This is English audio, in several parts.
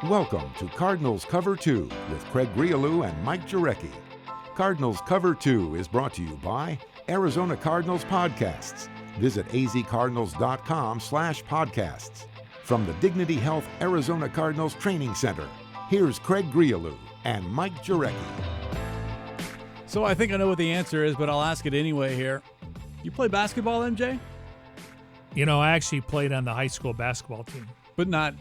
Welcome to Cardinals Cover 2 with Craig Grialou and Mike Jurecki. Cardinals Cover 2 is brought to you by Arizona Cardinals Podcasts. Visit azcardinals.com/podcasts. From the Dignity Health Arizona Cardinals Training Center, here's Craig Grialou and Mike Jurecki. So I think I know what the answer is, but I'll ask it anyway here. You play basketball, MJ? You know, I actually played on the high school basketball team. But not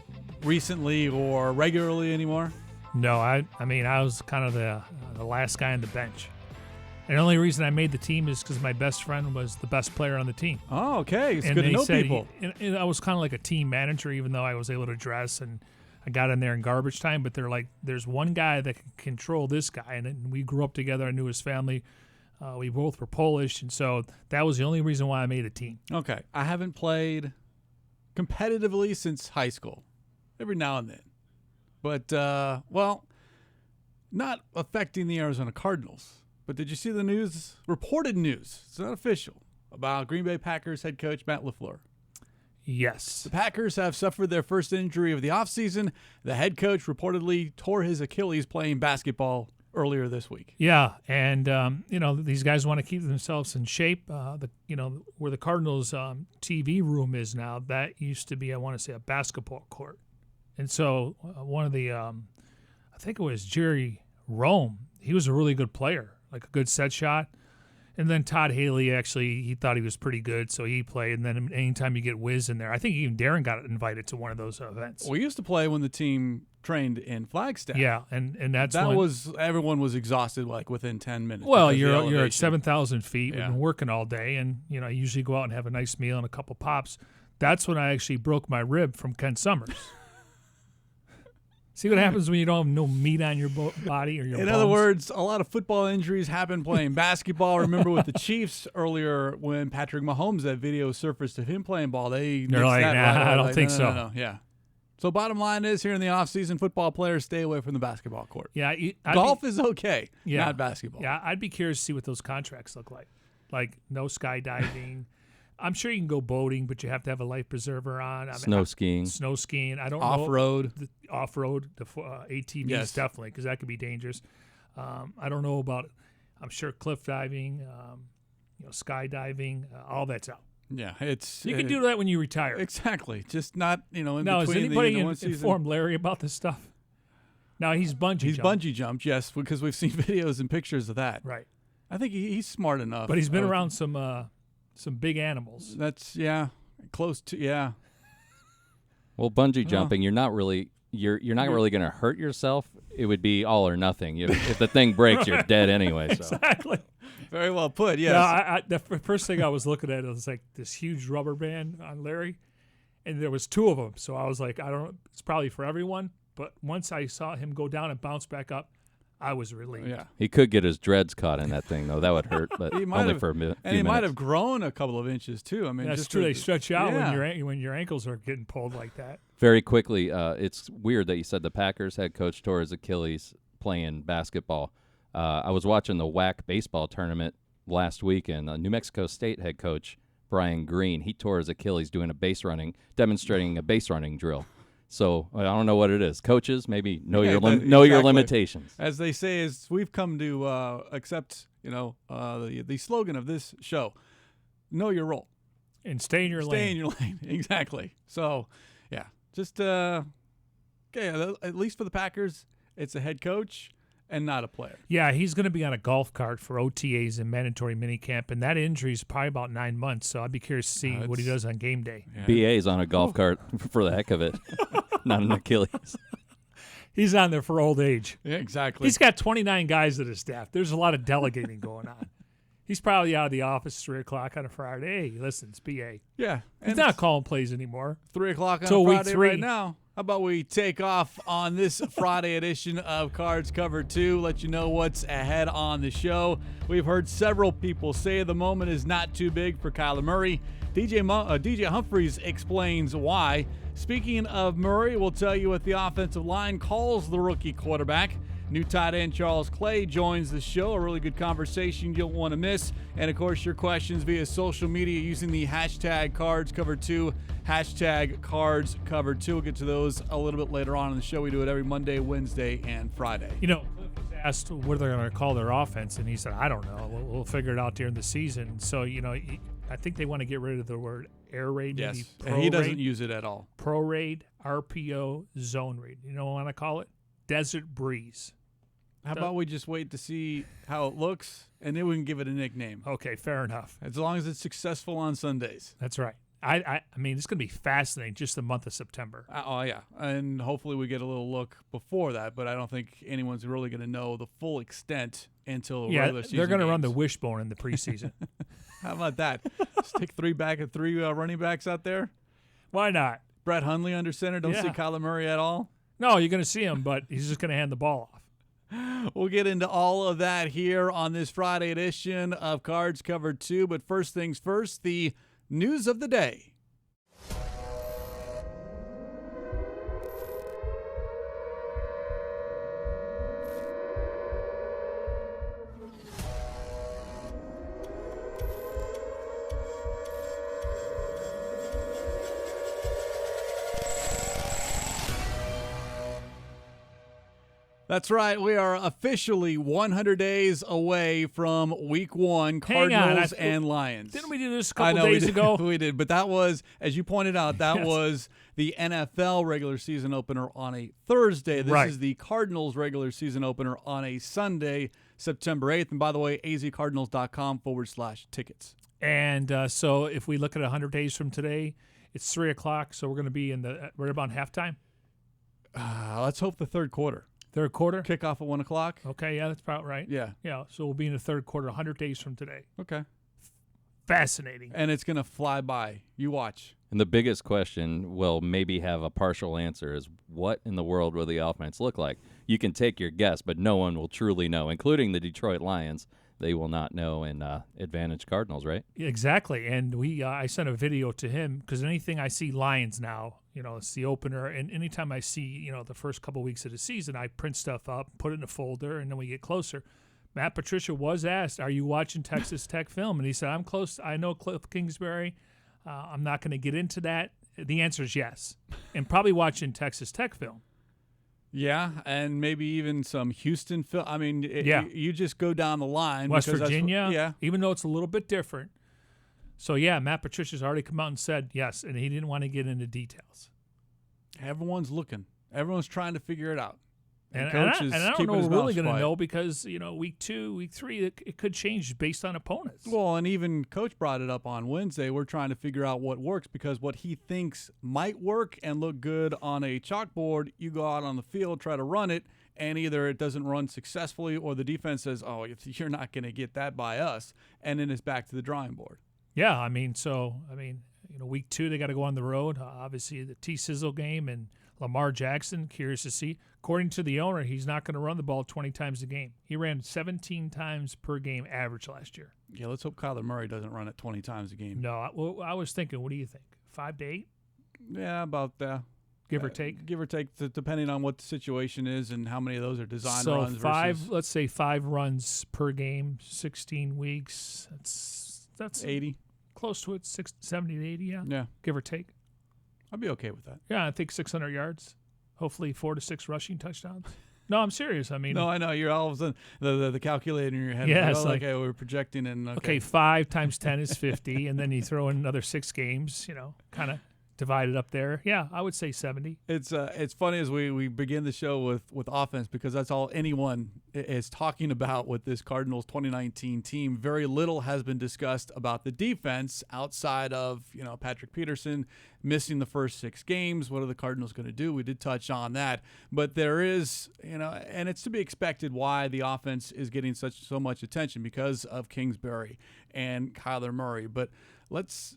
recently or regularly anymore? No, I mean, I was kind of the last guy on the bench. And the only reason I made the team is because my best friend was the best player on the team. Oh, okay. It's and good to know people. And I was kind of like a team manager, even though I was able to dress and I got in there in garbage time. But they're like, there's one guy that can control this guy. And we grew up together. I knew his family. We both were Polish. And so that was the only reason why I made the team. Okay. I haven't played competitively since high school. Every now and then. But, well, not affecting the Arizona Cardinals. But did you see the news, reported news, it's not official, about Green Bay Packers head coach Matt LaFleur? Yes. The Packers have suffered their first injury of the offseason. The head coach reportedly tore his Achilles playing basketball earlier this week. Yeah, and, you know, these guys want to keep themselves in shape. Where the Cardinals' TV room is now, that used to be, I want to say, a basketball court. And so one of the, I think it was Jerry Rome, he was a really good player, like a good set shot. And then Todd Haley, actually, he thought he was pretty good, so he played. And then anytime you get Wiz in there, I think even Darren got invited to one of those events. We used to play when the team trained in Flagstaff. Yeah, and that's that when, was everyone was exhausted like within 10 minutes. Well, you're at 7,000 feet. Yeah. We've been working all day, and I usually go out and have a nice meal and a couple pops. That's when I actually broke my rib from Ken Summers. See what happens when you don't have no meat on your body or your bones? In other words, a lot of football injuries happen playing basketball. Remember with the Chiefs earlier when Patrick Mahomes, that video surfaced of him playing ball. They're like, nah, I don't think so. No. Yeah. So bottom line is, here in the offseason, football players stay away from the basketball court. Yeah, golf is okay, yeah, not basketball. Yeah, I'd be curious to see what those contracts look like. Like no skydiving. I'm sure you can go boating, but you have to have a life preserver on. Snow skiing. I don't know. Off-road. Off-road, the ATVs, yes. Definitely, because that could be dangerous. I don't know about, I'm sure cliff diving, skydiving, all that's out. Yeah, you can do that when you retire. Exactly. Just not, in now, between has anybody the one season. informed Larry about this stuff? Now, he's bungee jumped, yes, because we've seen videos and pictures of that. Right. I think he's smart enough. But he's been around some big animals. That's, close to, yeah. Well, bungee jumping, you're not really going to hurt yourself. It would be all or nothing. If the thing breaks, you're dead anyway. So. Exactly. Very well put, yes. Yeah, the first thing I was looking at was like this huge rubber band on Larry, and there was two of them. So I was like, I don't know, it's probably for everyone. But once I saw him go down and bounce back up, I was relieved. Yeah. He could get his dreads caught in that thing, though. That would hurt, but only for a few minutes. And he might have grown a couple of inches, too. I mean, that's just true. They stretch out yeah. when your ankles are getting pulled like that. Very quickly, it's weird that you said the Packers head coach tore his Achilles playing basketball. I was watching the WAC baseball tournament last week, and New Mexico State head coach Brian Green, he tore his Achilles demonstrating a base running drill. So I don't know what it is. Coaches, maybe know your limitations. As they say, is we've come to accept, the slogan of this show: know your role and stay in your lane. Stay in your lane, exactly. So, yeah, just at least for the Packers, it's a head coach and not a player. Yeah, he's going to be on a golf cart for OTAs and mandatory minicamp, and that injury is probably about 9 months. So I'd be curious to see what he does on game day. Yeah. BA's on a golf cart for the heck of it, not an Achilles. He's on there for old age. Yeah, exactly. He's got 29 guys at his staff. There's a lot of delegating going on. He's probably out of the office 3 o'clock on a Friday. Hey, listen, it's BA. Yeah. He's not calling plays anymore. 3 o'clock on a Friday right now. How about we take off on this Friday edition of Cards Cover 2, let you know what's ahead on the show. We've heard several people say the moment is not too big for Kyler Murray. DJ Humphries explains why. Speaking of Murray, we'll tell you what the offensive line calls the rookie quarterback. New tight end Charles Clay joins the show. A really good conversation you don't want to miss. And, of course, your questions via social media using the hashtag CardsCover2, hashtag CardsCover2. We'll get to those a little bit later on in the show. We do it every Monday, Wednesday, and Friday. You know, Cliff was asked what they're going to call their offense, and he said, I don't know. We'll figure it out during the season. So, you know, I think they want to get rid of the word air raid. Yes, he doesn't use it at all. Pro raid, RPO, zone raid. You know what I want to call it? Desert breeze. How about we just wait to see how it looks, and then we can give it a nickname. Okay, fair enough. As long as it's successful on Sundays. That's right. I mean, it's going to be fascinating just the month of September. Oh, yeah. And hopefully we get a little look before that, but I don't think anyone's really going to know the full extent until regular season. They're going to run the games. wishbone in the preseason. How about that? Stick three running backs out there. Why not? Brett Hundley under center. Don't see Kyler Murray at all. No, you're going to see him, but he's just going to hand the ball off. We'll get into all of that here on this Friday edition of Cards Covered 2. But first things first, the news of the day. That's right. We are officially 100 days away from Week 1, Cardinals and Lions. Didn't we do this a couple days ago? We did, but that was, as you pointed out, that was the NFL regular season opener on a Thursday. This is the Cardinals regular season opener on a Sunday, September 8th. And by the way, azcardinals.com/tickets. And so if we look at 100 days from today, it's 3 o'clock, so we're going to be right about halftime? Let's hope the third quarter. Third quarter? Kickoff at 1 o'clock. Okay, yeah, that's about right. Yeah. Yeah, so we'll be in the third quarter 100 days from today. Okay. Fascinating. And it's going to fly by. You watch. And the biggest question will maybe have a partial answer is what in the world will the offense look like? You can take your guess, but no one will truly know, including the Detroit Lions. They will not know in advantage Cardinals, right? Exactly. And I sent a video to him because anything I see Lions now, you know, it's the opener. And anytime I see, you know, the first couple weeks of the season, I print stuff up, put it in a folder, and then we get closer. Matt Patricia was asked, are you watching Texas Tech film? And he said, I'm close. I know Cliff Kingsbury. I'm not going to get into that. The answer is yes. And probably watching Texas Tech film. Yeah, and maybe even some Houston film. I mean, you just go down the line. West Virginia, yeah. Even though it's a little bit different. So, yeah, Matt Patricia's already come out and said yes, and he didn't want to get into details. Everyone's looking. Everyone's trying to figure it out. And I don't know we're really going to know because, you know, week 2, week 3, it could change based on opponents. Well, and even Coach brought it up on Wednesday. We're trying to figure out what works because what he thinks might work and look good on a chalkboard, you go out on the field, try to run it, and either it doesn't run successfully or the defense says, oh, you're not going to get that by us, and then it's back to the drawing board. Yeah, I mean, you know, week 2, they got to go on the road. Obviously, the T-Sizzle game and Lamar Jackson, curious to see. According to the owner, he's not going to run the ball 20 times a game. He ran 17 times per game average last year. Yeah, let's hope Kyler Murray doesn't run it 20 times a game. No, I was thinking, what do you think, 5 to 8? Yeah, about give or take. Give or take, depending on what the situation is and how many of those are design runs. So let's say 5 runs per game, 16 weeks. That's 80. Close to it, 70 to 80, yeah. Give or take. I'd be okay with that. Yeah, I think 600 yards. Hopefully 4 to 6 rushing touchdowns. No, I'm serious. I mean, no, I know you're all of a sudden the calculator in your head. Yeah, okay, we're projecting and okay, 5 times 10 is 50, and then you throw in another 6 games. You know, kind of divided up there. Yeah, I would say 70. It's funny as we begin the show with offense because that's all anyone is talking about with this Cardinals 2019 team. Very little has been discussed about the defense outside of, you know, Patrick Peterson missing the first 6 games. What are the Cardinals going to do? We did touch on that, but there is, you know, and it's to be expected why the offense is getting so much attention because of Kingsbury and Kyler Murray. But let's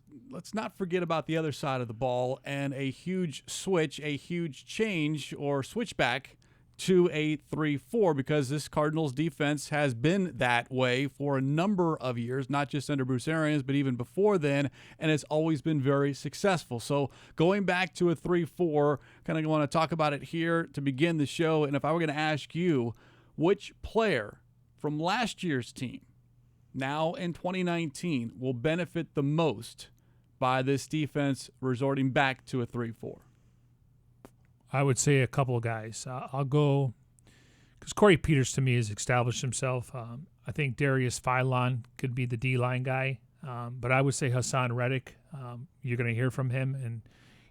not forget about the other side of the ball and a huge switch, a huge change or switchback to a 3-4 because this Cardinals defense has been that way for a number of years, not just under Bruce Arians, but even before then, and it's always been very successful. So going back to a 3-4, kind of want to talk about it here to begin the show, and if I were going to ask you, which player from last year's team, now in 2019, will benefit the most by this defense resorting back to a 3-4? I would say a couple of guys. I'll go because Corey Peters to me has established himself. I think Darius Philon could be the D-line guy, but I would say Haason Reddick. You're going to hear from him, and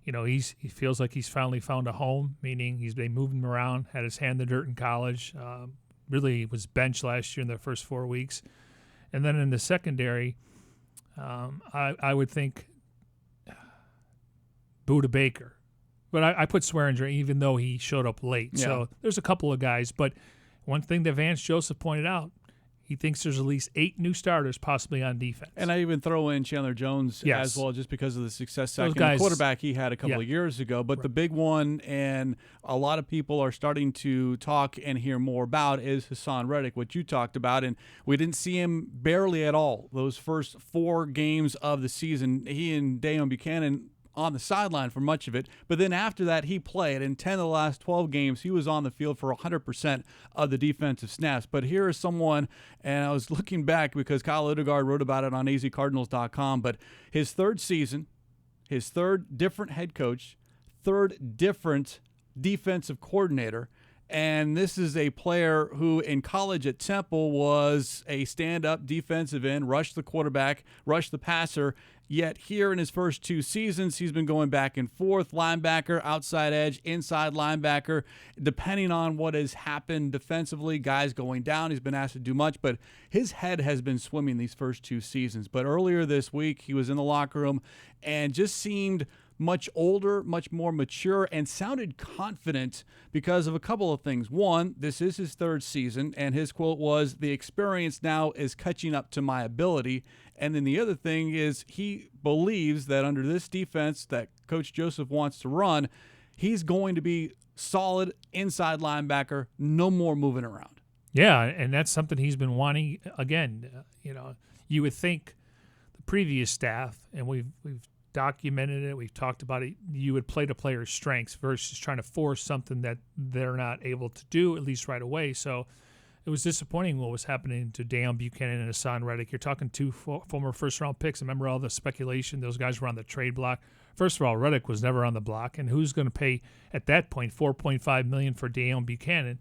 he feels like he's finally found a home, meaning he's been moving around, had his hand in the dirt in college. Really was benched last year in the first 4 weeks. And then in the secondary, I would think Budda Baker. But I put Swearinger even though he showed up late. Yeah. So there's a couple of guys. But one thing that Vance Joseph pointed out, he thinks there's at least 8 new starters possibly on defense. And I even throw in Chandler Jones Yes. as well, just because of the success Those second guys- quarterback he had a couple of years ago. But the big one, and a lot of people are starting to talk and hear more about, is Haason Reddick, what you talked about. And we didn't see him barely at all those first 4 games of the season. He and Dayon Buchanan on the sideline for much of it, but then after that he played. In 10 of the last 12 games, he was on the field for 100% of the defensive snaps. But here is someone, and I was looking back because Kyle Odegaard wrote about it on azcardinals.com, but his third season, his third different head coach, third different defensive coordinator, and this is a player who in college at Temple was a stand-up defensive end, rushed the quarterback, rushed the passer, yet here in his first 2 seasons, he's been going back and forth, linebacker, outside edge, inside linebacker, depending on what has happened defensively, guys going down, he's been asked to do much, but his head has been swimming these first 2 seasons. But earlier this week, he was in the locker room and just seemed much older, much more mature, and sounded confident because of a couple of things. One, this is his 3rd season, and his quote was, "The experience now is catching up to my ability." And then the other thing is he believes that under this defense that Coach Joseph wants to run, he's going to be solid inside linebacker, no more moving around. Yeah, and that's something he's been wanting. Again, you would think the previous staff, and we've documented it, we've talked about it, you would play to players' strengths versus trying to force something that they're not able to do, at least right away. So it was disappointing what was happening to Dayon Buchanan and Haason Reddick. You're talking 2 former first-round picks. Remember all the speculation? Those guys were on the trade block. First of all, Reddick was never on the block, and who's going to pay, at that point, $4.5 million for Dayon Buchanan?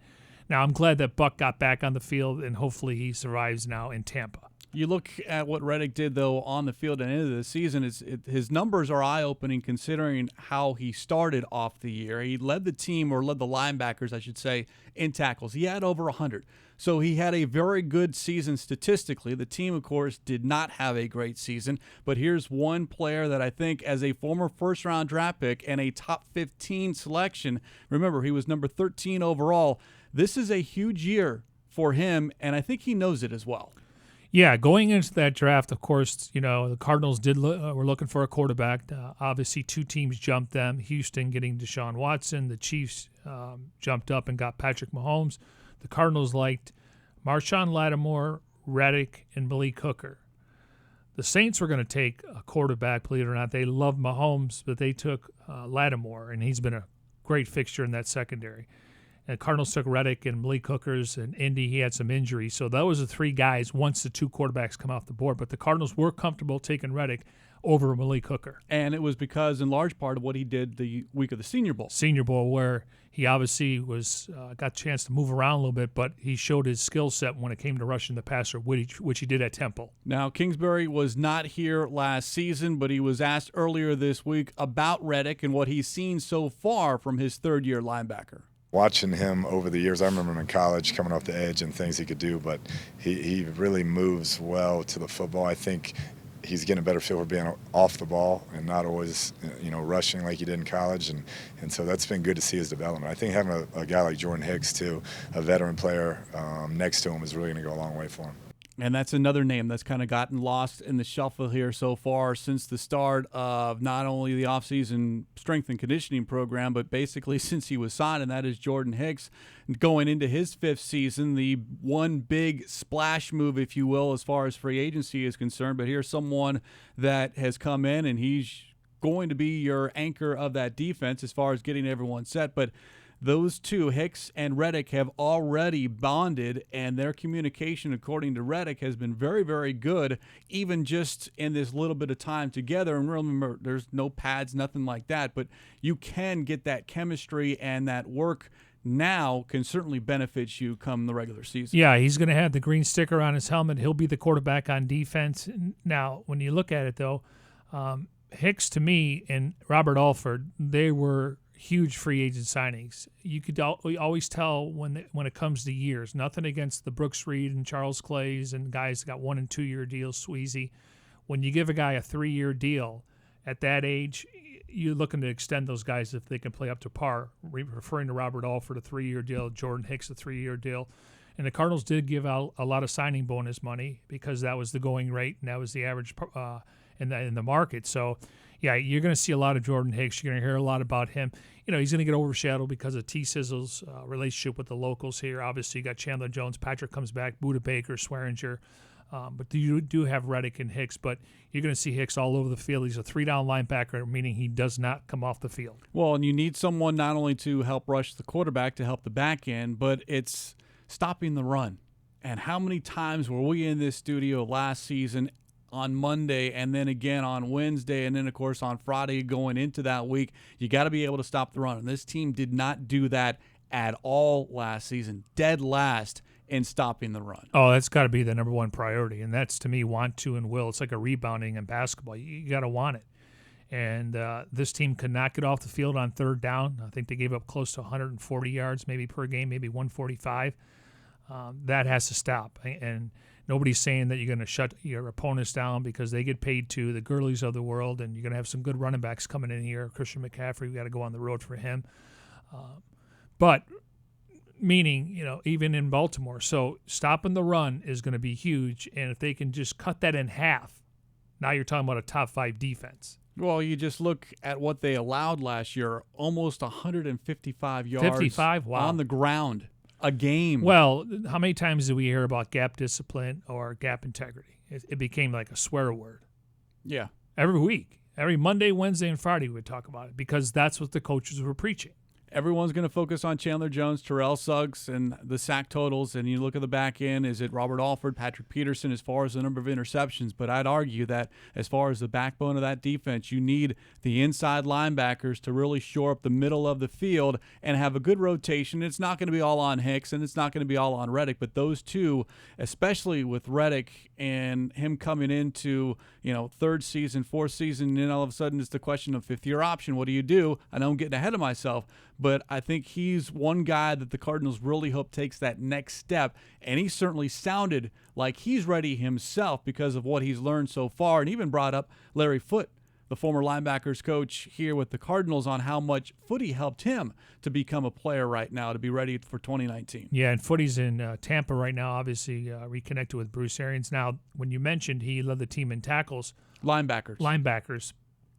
Now, I'm glad that Buck got back on the field, and hopefully he survives now in Tampa. You look at what Reddick did, though, on the field at the end of the season. His numbers are eye-opening considering how he started off the year. He led the team, or led the linebackers, I should say, in tackles. He had over 100. So he had a very good season statistically. The team, of course, did not have a great season. But here's one player that I think, as a former first-round draft pick and a top 15 selection, remember, he was number 13 overall. This is a huge year for him, and I think he knows it as well. Yeah, going into that draft, of course, the Cardinals were looking for a quarterback. Obviously, 2 teams jumped them. Houston getting Deshaun Watson. The Chiefs jumped up and got Patrick Mahomes. The Cardinals liked Marshawn Lattimore, Reddick, and Malik Hooker. The Saints were going to take a quarterback, believe it or not. They love Mahomes, but they took Lattimore, and he's been a great fixture in that secondary. And Cardinals took Reddick and Malik Hookers, and Indy, he had some injuries. So those are 3 guys once the 2 quarterbacks come off the board. But the Cardinals were comfortable taking Reddick over Malik Hooker. And it was because, in large part, of what he did the week of the Senior Bowl. Senior Bowl, where he obviously got a chance to move around a little bit, but he showed his skill set when it came to rushing the passer, which he did at Temple. Now, Kingsbury was not here last season, but he was asked earlier this week about Reddick and what he's seen so far from his 3rd-year linebacker. Watching him over the years, I remember him in college coming off the edge and things he could do, but he really moves well to the football. I think he's getting a better feel for being off the ball and not always, rushing like he did in college, and so that's been good to see his development. I think having a guy like Jordan Hicks, too, a veteran player next to him is really going to go a long way for him. And that's another name that's kind of gotten lost in the shuffle here so far since the start of not only the offseason strength and conditioning program, but basically since he was signed, and that is Jordan Hicks. Going into his 5th season, the one big splash move, if you will, as far as free agency is concerned. But here's someone that has come in, and he's going to be your anchor of that defense as far as getting everyone set. But those two, Hicks and Reddick, have already bonded, and their communication, according to Reddick, has been very, very good, even just in this little bit of time together. And remember, there's no pads, nothing like that, but you can get that chemistry, and that work now can certainly benefit you come the regular season. Yeah, he's going to have the green sticker on his helmet. He'll be the quarterback on defense. Now, when you look at it, though, Hicks, to me, and Robert Alford, they were huge free agent signings. You could always tell when it comes to years. Nothing against the Brooks Reed and Charles Clays and guys that got 1 and 2 year deals, Sweezy. When you give a guy a 3-year deal at that age, you're looking to extend those guys if they can play up to par. Referring to Robert Alford, a 3-year deal, Jordan Hicks, a 3-year deal. And the Cardinals did give out a lot of signing bonus money because that was the going rate and that was the average in the market. So, yeah, you're going to see a lot of Jordan Hicks. You're going to hear a lot about him. He's going to get overshadowed because of T-Sizzle's relationship with the locals here. Obviously, you got Chandler Jones. Patrick comes back. Buda Baker, Swearinger. But you do have Reddick and Hicks, but you're going to see Hicks all over the field. He's a 3-down linebacker, meaning he does not come off the field. Well, and you need someone not only to help rush the quarterback, to help the back end, but it's stopping the run. And how many times were we in this studio last season on Monday and then again on Wednesday and then, of course, on Friday going into that week? You got to be able to stop the run. And this team did not do that at all last season. Dead last in stopping the run. Oh, that's got to be the number one priority, and that's, to me, want to and will. It's like a rebounding in basketball. You got to want it. And this team could not get off the field on 3rd down. I think they gave up close to 140 yards maybe per game, maybe 145. That has to stop. And nobody's saying that you're going to shut your opponents down because they get paid too, the Gurleys of the world, and you're going to have some good running backs coming in here. Christian McCaffrey, we got to go on the road for him. But meaning, even in Baltimore. So stopping the run is going to be huge, and if they can just cut that in half, now you're talking about a top 5 defense. Well, you just look at what they allowed last year, almost 155 yards on the ground a game. Well, how many times do we hear about gap discipline or gap integrity? It became like a swear word. Yeah. Every week, every Monday, Wednesday, and Friday we would talk about it because that's what the coaches were preaching. Everyone's going to focus on Chandler Jones, Terrell Suggs, and the sack totals. And you look at the back end, is it Robert Alford, Patrick Peterson as far as the number of interceptions? But I'd argue that as far as the backbone of that defense, you need the inside linebackers to really shore up the middle of the field and have a good rotation. It's not going to be all on Hicks, and it's not going to be all on Reddick. But those two, especially with Reddick and him coming into, 3rd season, 4th season, and then all of a sudden it's the question of 5th-year option. What do you do? I know I'm getting ahead of myself, but I think he's one guy that the Cardinals really hope takes that next step, and he certainly sounded like he's ready himself because of what he's learned so far, and even brought up Larry Foote, the former linebackers coach here with the Cardinals, on how much Footy helped him to become a player right now to be ready for 2019. Yeah, and Footy's in Tampa right now, obviously reconnected with Bruce Arians. Now, when you mentioned he led the team in tackles. Linebackers.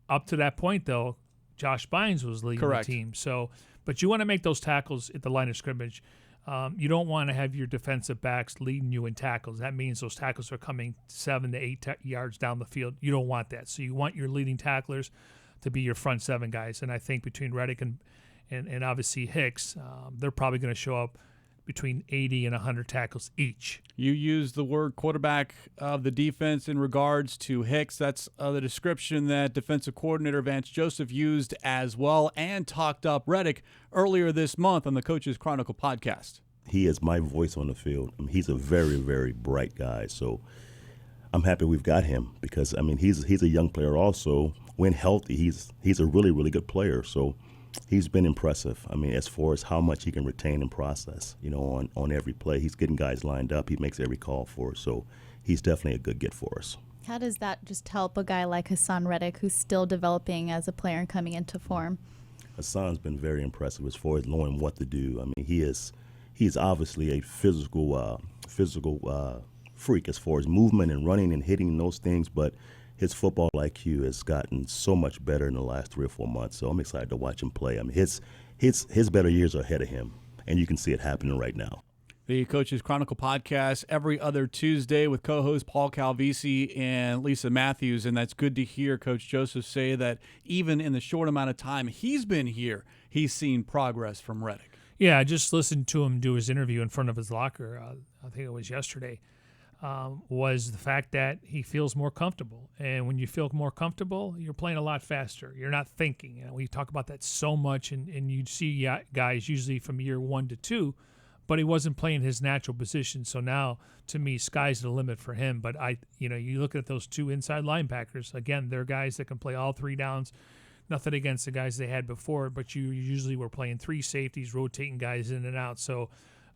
Up to that point, though, Josh Bynes was leading the team. So, but you want to make those tackles at the line of scrimmage. You don't want to have your defensive backs leading you in tackles. That means those tackles are coming 7 to 8 yards down the field. You don't want that. So you want your leading tacklers to be your front 7 guys. And I think between Reddick and obviously Hicks, they're probably going to show up between 80 and 100 tackles each. You use the word quarterback of the defense in regards to Hicks. That's the description that defensive coordinator Vance Joseph used as well, and talked up Reddick earlier this month on the Coach's Chronicle podcast. He is my voice on the field. He's a very, very bright guy. So I'm happy we've got him because, he's a young player also. When healthy, he's a really, really good player. So he's been impressive. As far as how much he can retain and process, on every play. He's getting guys lined up. He makes every call for us. So he's definitely a good get for us. How does that just help a guy like Haason Reddick, who's still developing as a player and coming into form? Haason's been very impressive as far as knowing what to do. He's obviously a physical freak as far as movement and running and hitting those things, but his football IQ has gotten so much better in the last 3 or 4 months. So I'm excited to watch him play. His better years are ahead of him, and you can see it happening right now. The Coach's Chronicle podcast every other Tuesday with co-hosts Paul Calvisi and Lisa Matthews, and that's good to hear Coach Joseph say that even in the short amount of time he's been here, he's seen progress from Reddick. Yeah, I just listened to him do his interview in front of his locker. I think it was yesterday. Was the fact that he feels more comfortable, and when you feel more comfortable, you're playing a lot faster. You're not thinking. We talk about that so much, and you see guys usually from year 1 to 2, but he wasn't playing his natural position. So now, to me, sky's the limit for him. But you look at those 2 inside linebackers. Again, they're guys that can play all 3 downs. Nothing against the guys they had before, but you usually were playing 3 safeties, rotating guys in and out. So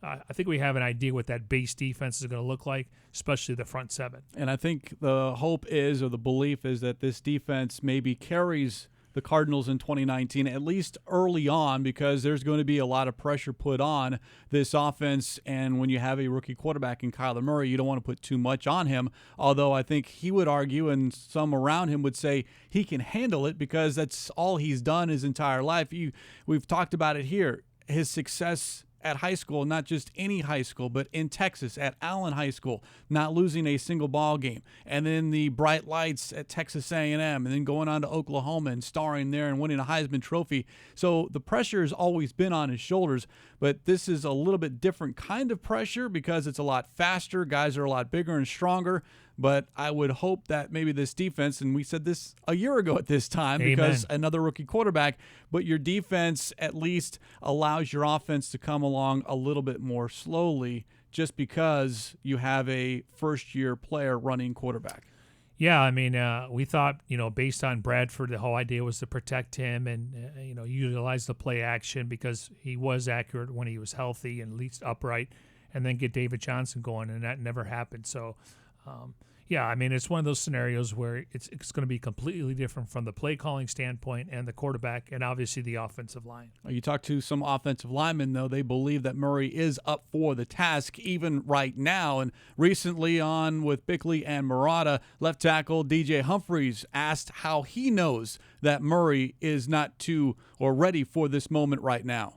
I think we have an idea what that base defense is going to look like, especially the front 7. And I think the hope is, or the belief is, that this defense maybe carries the Cardinals in 2019, at least early on, because there's going to be a lot of pressure put on this offense. And when you have a rookie quarterback in Kyler Murray, you don't want to put too much on him. Although I think he would argue, and some around him would say, he can handle it because that's all he's done his entire life. We've talked about it here. His success at high school, not just any high school, but in Texas at Allen High School, not losing a single ball game, and then the bright lights at Texas A&M, and then going on to Oklahoma and starring there and winning a Heisman Trophy. So the pressure has always been on his shoulders, but this is a little bit different kind of pressure because it's a lot faster. Guys are a lot bigger and stronger. But I would hope that maybe this defense, and we said this a year ago at this time, Amen. because another rookie quarterback, but your defense at least allows your offense to come along a little bit more slowly just because you have a first-year player running quarterback. Yeah, I mean, we thought, based on Bradford, the whole idea was to protect him and, utilize the play action because he was accurate when he was healthy and at least upright, and then get David Johnson going, and that never happened. So, yeah, I mean, it's one of those scenarios where it's going to be completely different from the play calling standpoint and the quarterback and obviously the offensive line. You talk to some offensive linemen, though, they believe that Murray is up for the task even right now. And recently on with Bickley and Murata, left tackle DJ Humphries asked how he knows that Murray is not too or ready for this moment right now.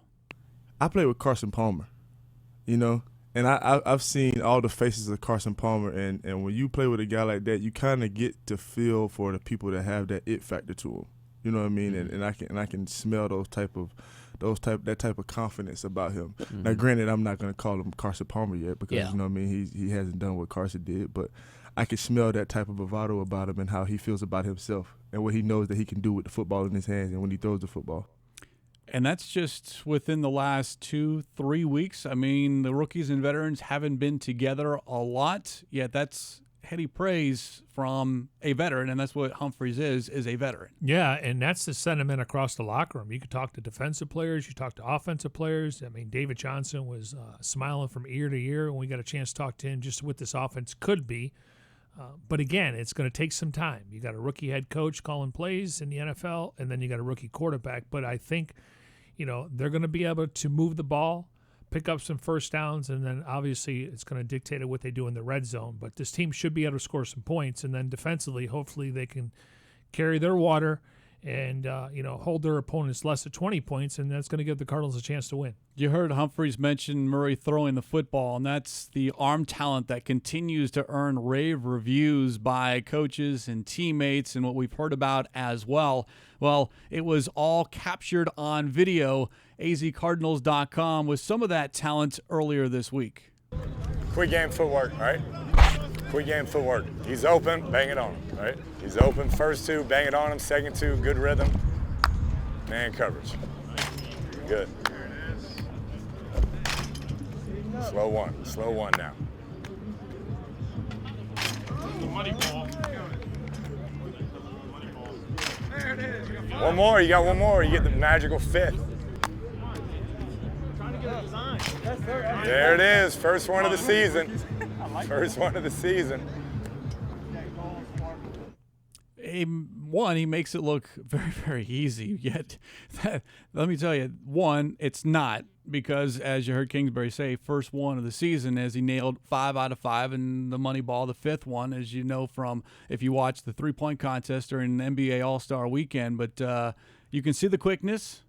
I played with Carson Palmer, and I've seen all the faces of Carson Palmer, and when you play with a guy like that, you kind of get to feel for the people that have that it factor to them. You know what I mean? Mm-hmm. And I can smell that type of confidence about him. Mm-hmm. Now, granted, I'm not going to call him Carson Palmer yet because you know what I mean. He hasn't done what Carson did, but I can smell that type of bravado about him and how he feels about himself and what he knows that he can do with the football in his hands and when he throws the football. And that's just within the last 2-3 weeks. I mean, the rookies and veterans haven't been together a lot, yet that's heady praise from a veteran, and that's what Humphries is a veteran. Yeah, and that's the sentiment across the locker room. You could talk to defensive players, you talk to offensive players. I mean, David Johnson was smiling from ear to ear when we got a chance to talk to him just what this offense could be. But again, it's going to take some time. You got a rookie head coach calling plays in the NFL, and then you got a rookie quarterback. But I think they're going to be able to move the ball, pick up some first downs, and then obviously it's going to dictate what they do in the red zone. But this team should be able to score some points, and then defensively, hopefully they can carry their water and hold their opponents less than 20 points, and that's going to give the Cardinals a chance to win. You heard Humphries mention Murray throwing the football, and that's the arm talent that continues to earn rave reviews by coaches and teammates and what we've heard about as well. Well, it was all captured on video. azcardinals.com with some of that talent earlier this week. Quick game footwork, right? Quick game footwork. He's open, bang it on him, right? He's open, first 2, bang it on him, second 2, good rhythm. Man coverage. Good. Slow one now. One more, you got one more, you get the magical 5th. There it is, first one of the season. First one of the season. He makes it look very, very easy, yet let me tell you, it's not, because as you heard Kingsbury say, first one of the season as he nailed 5 out of 5 and the money ball, the 5th one, as you know from if you watch the 3-point contest during the NBA All-Star weekend. But you can see the quickness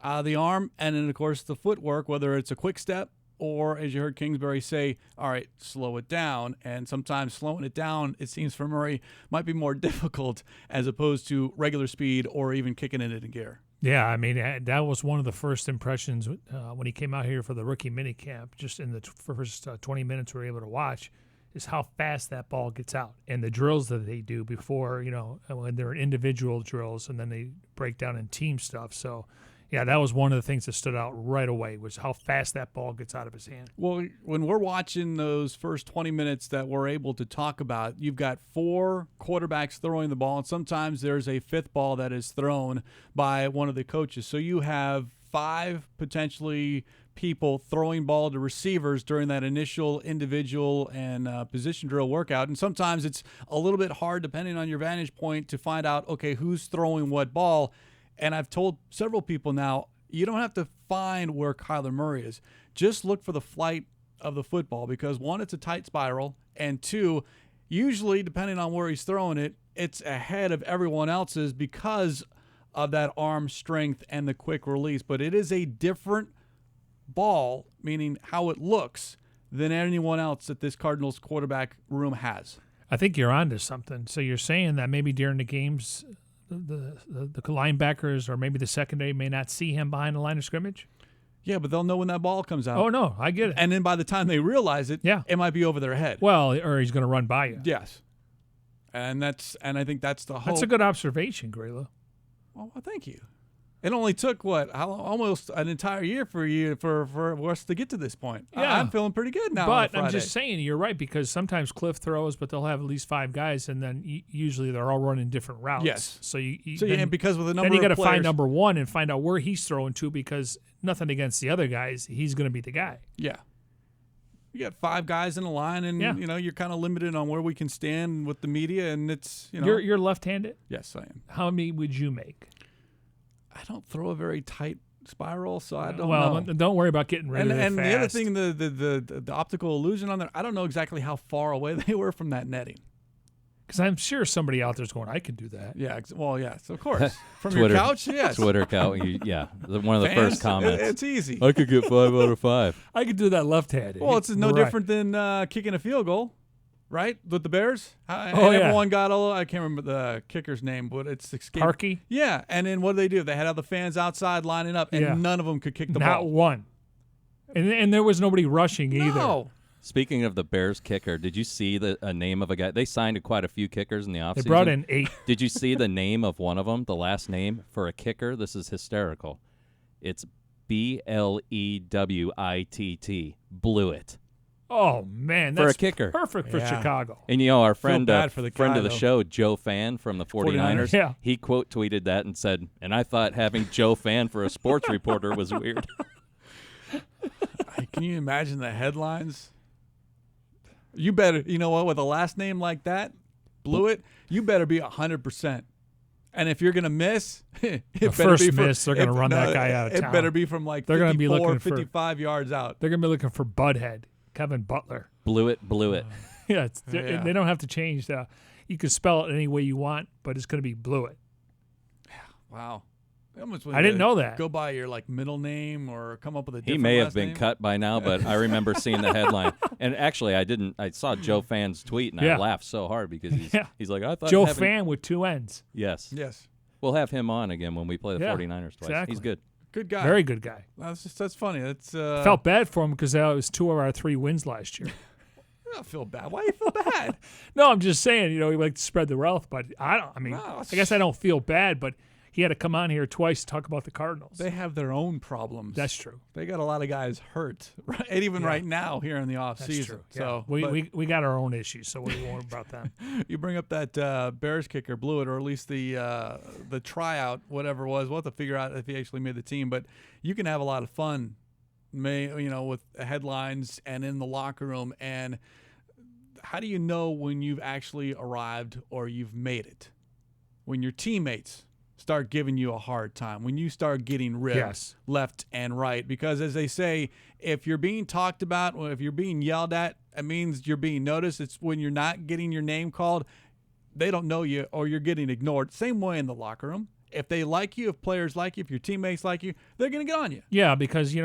out of the arm, and then, of course, the footwork, whether it's a quick step or, as you heard Kingsbury say, all right, slow it down. And sometimes slowing it down, it seems for Murray, might be more difficult as opposed to regular speed or even kicking it into gear. Yeah, I mean, that was one of the first impressions when he came out here for the rookie minicamp, just in the first 20 minutes we were able to watch, is how fast that ball gets out and the drills that they do before, when they're individual drills and then they break down in team stuff. So, yeah, that was one of the things that stood out right away was how fast that ball gets out of his hand. Well, when we're watching those first 20 minutes that we're able to talk about, you've got 4 quarterbacks throwing the ball, and sometimes there's a 5th ball that is thrown by one of the coaches. So you have 5 potentially people throwing ball to receivers during that initial individual and position drill workout. And sometimes it's a little bit hard, depending on your vantage point, to find out, okay, who's throwing what ball. And I've told several people now, you don't have to find where Kyler Murray is. Just look for the flight of the football because, 1, it's a tight spiral, and 2, usually, depending on where he's throwing it, it's ahead of everyone else's because of that arm strength and the quick release. But it is a different ball, meaning how it looks, than anyone else that this Cardinals quarterback room has. I think you're onto something. So you're saying that maybe during the games, the linebackers or maybe the secondary may not see him behind the line of scrimmage? Yeah, but they'll know when that ball comes out. Oh, no, I get it. And then by the time they realize it, it might be over their head. Well, or he's going to run by you. Yes. And I think that's the hope. That's a good observation, Grialou. Well, thank you. It only took almost an entire year for us to get to this point. Yeah. I'm feeling pretty good now. But I'm just saying, you're right, because sometimes Cliff throws, but they'll have at least 5 guys, and then usually they're all running different routes. Yes. So and because with the number, then you got to players, find number 1 and find out where he's throwing to, because nothing against the other guys, he's going to be the guy. Yeah. You got 5 guys in a line, and you're kind of limited on where we can stand with the media, and it's You're left-handed? Yes, I am. How many would you make? I don't throw a very tight spiral, so I don't know. Well, don't worry about getting rid of it And fast. the other thing, the optical illusion on there, I don't know exactly how far away they were from that netting. Because I'm sure somebody out there's going, I can do that. Yeah, well, yes, of course. From Twitter, your couch, yes. Twitter couch, one of the first comments. It's easy. I could get 5 out of 5. I could do that left-handed. Well, it's no different than kicking a field goal, right? With the Bears. Everyone got I can't remember the kicker's name, but it's escaped. Parkey? Yeah, and then what did they do? They had all the fans outside lining up, and none of them could kick the ball. Not one. And there was nobody rushing either. No. Speaking of the Bears kicker, did you see a name of a guy? They signed quite a few kickers in the offseason. They brought in 8. Did you see the name of one of them, the last name for a kicker? This is hysterical. It's Blewitt. Blewett. Oh, man. For That's a kicker. Perfect for Chicago. And, our friend, bad for the friend guy, of the though. show, Joe Fan from the 49ers, he quote tweeted that and said, and I thought having Joe Fan for a sports reporter was weird. Can you imagine the headlines? You better, with a last name like that, Blewett, you better be 100%. And if you're going to miss, they're going to run that guy out of town. It better be from like 55 yards out. They're going to be looking for Budhead, Kevin Butler. Blewett. They don't have to change that. You can spell it any way you want, but it's going to be Blewett. Wow. I didn't know that. Go by your middle name or come up with a different He may have last been name. cut by now, but I remember seeing the headline. And actually, I saw Joe Fan's tweet, and I laughed so hard because he's like, I thought Joe Fan with 2 N's. Yes. Yes. We'll have him on again when we play the 49ers twice. Exactly. He's good. Good guy. Very good guy. That's funny. That's felt bad for him because that was 2 of our 3 wins last year. I don't feel bad. Why do you feel bad? No, I'm just saying, we like to spread the wealth, but I guess I don't feel bad, but he had to come on here twice to talk about the Cardinals. They have their own problems. That's true. They got a lot of guys hurt, right? Even right now here in the offseason. That's true. So we got our own issues, so we won't worry about them. You bring up that Bears kicker, Blewett, or at least the tryout, whatever it was. We'll have to figure out if he actually made the team. But you can have a lot of fun, with headlines and in the locker room. And how do you know when you've actually arrived or you've made it? When your teammates start giving you a hard time, when you start getting ribbed left and right. Because as they say, if you're being talked about, or if you're being yelled at, it means you're being noticed. It's when you're not getting your name called, they don't know you or you're getting ignored. Same way in the locker room. If they like you, if players like you, if your teammates like you, they're going to get on you. Yeah, because,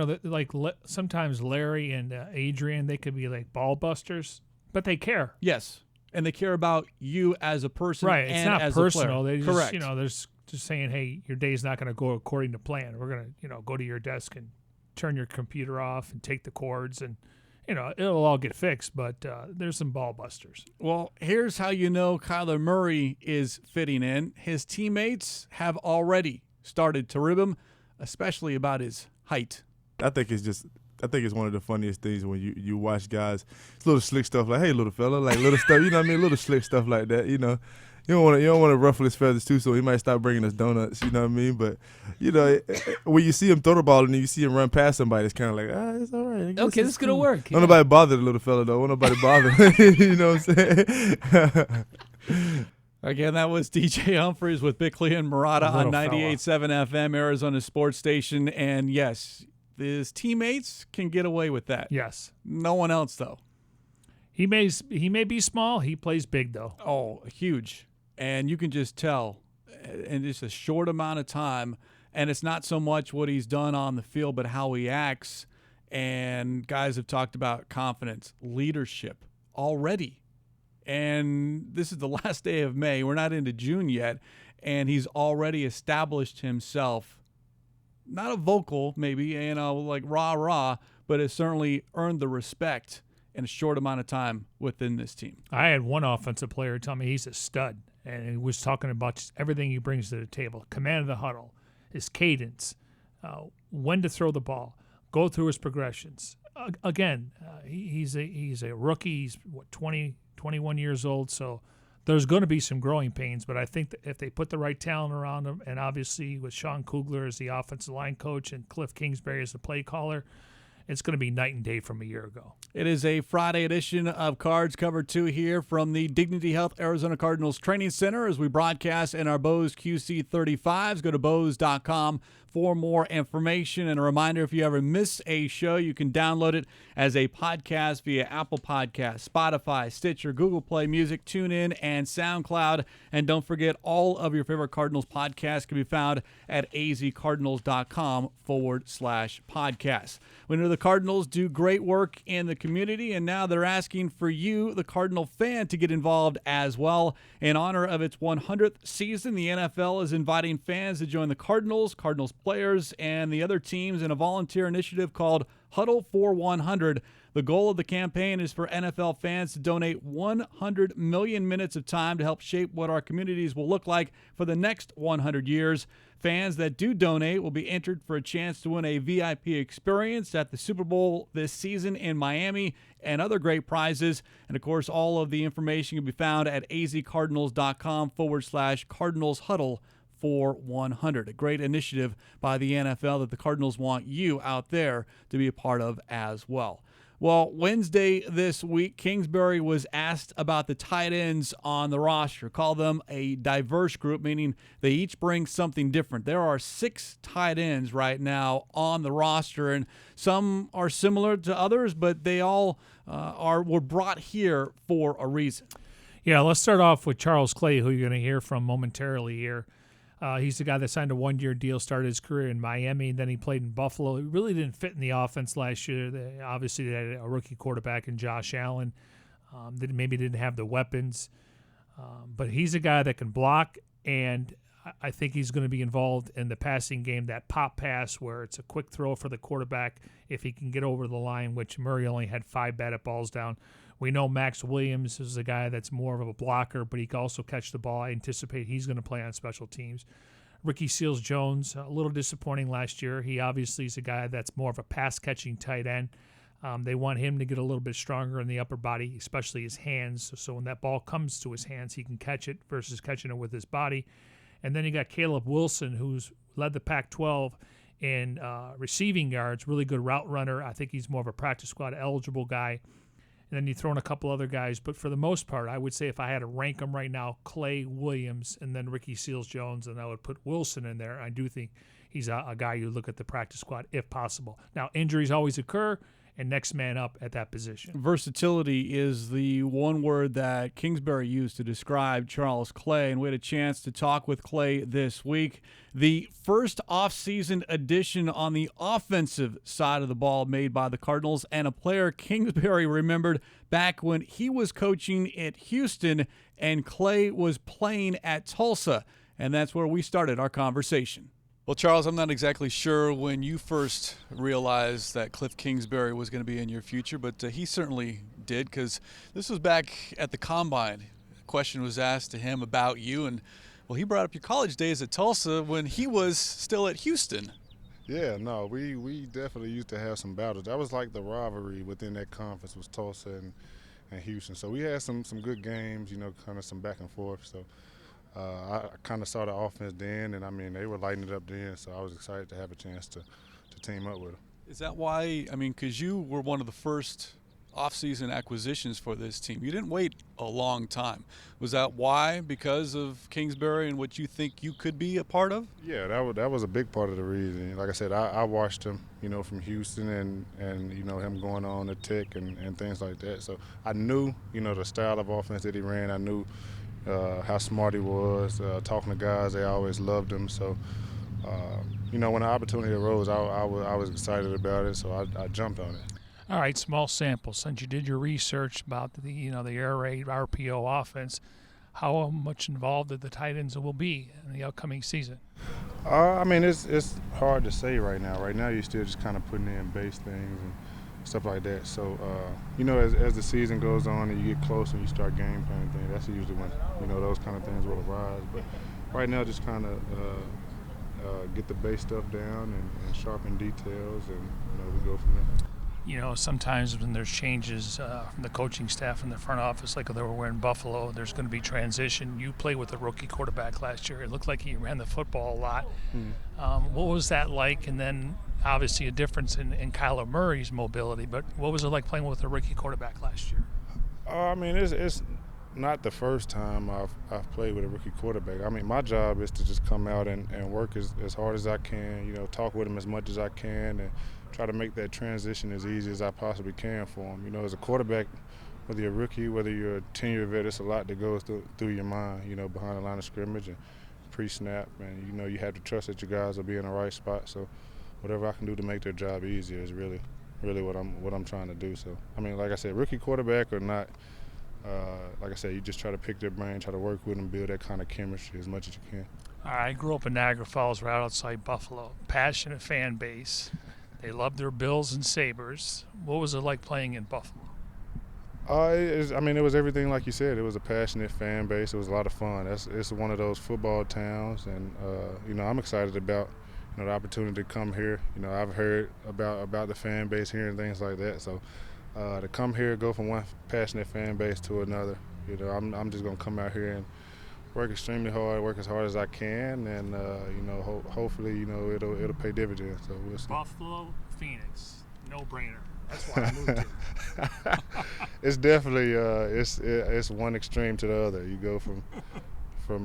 sometimes Larry and Adrian, they could be like ball busters, but they care. Yes. And they care about you as a person right. and it's not as personal. a player. They just, Correct. there's just saying, hey, your day's not going to go according to plan. We're going to, go to your desk and turn your computer off and take the cords, and it'll all get fixed, but there's some ball busters. Well, here's how you know Kyler Murray is fitting in. His teammates have already started to rib him, especially about his height. I think it's one of the funniest things when you watch guys. It's little slick stuff like, hey, little fella, like little stuff, you know what I mean? Little slick stuff like that, You don't want to ruffle his feathers too, so he might stop bringing us donuts. You know what I mean? But when you see him throw the ball and you see him run past somebody, it's kind of like, it's all right. Okay, this is gonna work. Don't nobody bother the little fella though. Don't nobody bother. You know what I'm saying? Again, that was DJ Humphries with Bickley and Murata on 98.7 FM, Arizona sports station. And yes, his teammates can get away with that. Yes. No one else though. He may be small. He plays big though. Oh, huge. And you can just tell in just a short amount of time. And it's not so much what he's done on the field, but how he acts. And guys have talked about confidence, leadership already. And this is the last day of May. We're not into June yet. And he's already established himself, not a vocal maybe, like rah-rah, but has certainly earned the respect in a short amount of time within this team. I had one offensive player tell me he's a stud. And he was talking about just everything he brings to the table. Command of the huddle, his cadence, when to throw the ball, go through his progressions. He's a rookie. He's, 20, 21 years old. So there's going to be some growing pains. But I think that if they put the right talent around him, and obviously with Sean Kugler as the offensive line coach and Cliff Kingsbury as the play caller, it's going to be night and day from a year ago. It is a Friday edition of Cards Cover 2 here from the Dignity Health Arizona Cardinals Training Center as we broadcast in our Bose QC35s. Go to Bose.com for more information. And a reminder, if you ever miss a show, you can download it as a podcast via Apple Podcasts, Spotify, Stitcher, Google Play Music, TuneIn, and SoundCloud. And don't forget, all of your favorite Cardinals podcasts can be found at azcardinals.com/podcast. We know the Cardinals do great work in the community, and now they're asking for you, the Cardinal fan, to get involved as well. In honor of its 100th season, the NFL is inviting fans to join the Cardinals players, and the other teams in a volunteer initiative called Huddle for 100. The goal of the campaign is for NFL fans to donate 100 million minutes of time to help shape what our communities will look like for the next 100 years. Fans that do donate will be entered for a chance to win a VIP experience at the Super Bowl this season in Miami and other great prizes. And, of course, all of the information can be found at azcardinals.com/Cardinals Huddle for 100. A great initiative by the NFL that the Cardinals want you out there to be a part of as well. Well, Wednesday this week, Kingsbury was asked about the tight ends on the roster. Call them a diverse group, meaning they each bring something different. There are 6 tight ends right now on the roster, and some are similar to others, but they all were brought here for a reason. Yeah, let's start off with Charles Clay, who you're going to hear from momentarily here. He's the guy that signed a 1-year deal, started his career in Miami, and then he played in Buffalo. He really didn't fit in the offense last year. They had a rookie quarterback in Josh Allen. Maybe didn't have the weapons. But he's a guy that can block, and I think he's going to be involved in the passing game, that pop pass where it's a quick throw for the quarterback if he can get over the line, which Murray only had 5 batted balls down. We know Max Williams is a guy that's more of a blocker, but he can also catch the ball. I anticipate he's going to play on special teams. Ricky Seals-Jones, a little disappointing last year. He obviously is a guy that's more of a pass-catching tight end. They want him to get a little bit stronger in the upper body, especially his hands. So when that ball comes to his hands, he can catch it versus catching it with his body. And then you got Caleb Wilson, who's led the Pac-12 in receiving yards, really good route runner. I think he's more of a practice squad eligible guy. And then you throw in a couple other guys. But for the most part, I would say if I had to rank them right now, Clay, Williams, and then Ricky Seals-Jones, and I would put Wilson in there. I do think he's a guy you look at the practice squad if possible. Now, injuries always occur, and next man up at that position. Versatility is the one word that Kingsbury used to describe Charles Clay, and we had a chance to talk with Clay this week. The first offseason addition on the offensive side of the ball made by the Cardinals, and a player Kingsbury remembered back when he was coaching at Houston and Clay was playing at Tulsa. And that's where we started our conversation. Well, Charles, I'm not exactly sure when you first realized that Cliff Kingsbury was going to be in your future, but he certainly did, because this was back at the Combine. A question was asked to him about you, and, well, he brought up your college days at Tulsa when he was still at Houston. Yeah, no, we definitely used to have some battles. That was like the rivalry within that conference was Tulsa and Houston. So we had some good games, kind of some back and forth. So I kind of saw the offense then, and, I mean, they were lighting it up then, so I was excited to have a chance to team up with them. Is that why, because you were one of the first off-season acquisitions for this team. You didn't wait a long time. Was that why? Because of Kingsbury and what you think you could be a part of? Yeah, that was a big part of the reason. Like I said, I watched him, from Houston and him going on to Tech and things like that. So I knew, the style of offense that he ran. I knew how smart he was. Talking to guys, they always loved him. So, when the opportunity arose, I was excited about it. So I jumped on it. All right, small sample. Since you did your research about the air raid RPO offense, how much involved the tight ends will be in the upcoming season? It's hard to say right now. Right now, you're still just kind of putting in base things and stuff like that. So, as the season goes on and you get closer and you start game planning things, that's usually when those kind of things will arise. But right now, just kind of get the base stuff down and sharpen details, and we go from there. Sometimes when there's changes from the coaching staff in the front office, like they were in Buffalo, there's going to be transition. You played with a rookie quarterback last year. It looked like he ran the football a lot. What was that like? And then obviously a difference in Kyler Murray's mobility, but what was it like playing with a rookie quarterback last year? It's not the first time I've played with a rookie quarterback. My job is to just come out and work as hard as I can, talk with him as much as I can, and try to make that transition as easy as I possibly can for him. As a quarterback, whether you're a rookie, whether you're a 10-year vet, it's a lot that goes through your mind, behind the line of scrimmage and pre-snap. And, you have to trust that your guys will be in the right spot. So whatever I can do to make their job easier is really what I'm trying to do. So, like I said, rookie quarterback or not, like I said, you just try to pick their brain, try to work with them, build that kind of chemistry as much as you can. I grew up in Niagara Falls, right outside Buffalo. Passionate fan base. They loved their Bills and Sabres. What was it like playing in Buffalo? It was everything like you said. It was a passionate fan base. It was a lot of fun. It's one of those football towns, and I'm excited about the opportunity to come here. I've heard about the fan base here and things like that. So to come here, go from one passionate fan base to another, I'm just gonna come out here and work extremely hard, work as hard as I can, and hopefully it'll pay dividends. So we'll see. Buffalo, Phoenix, no brainer. That's why I moved here. It's definitely it's one extreme to the other. You go from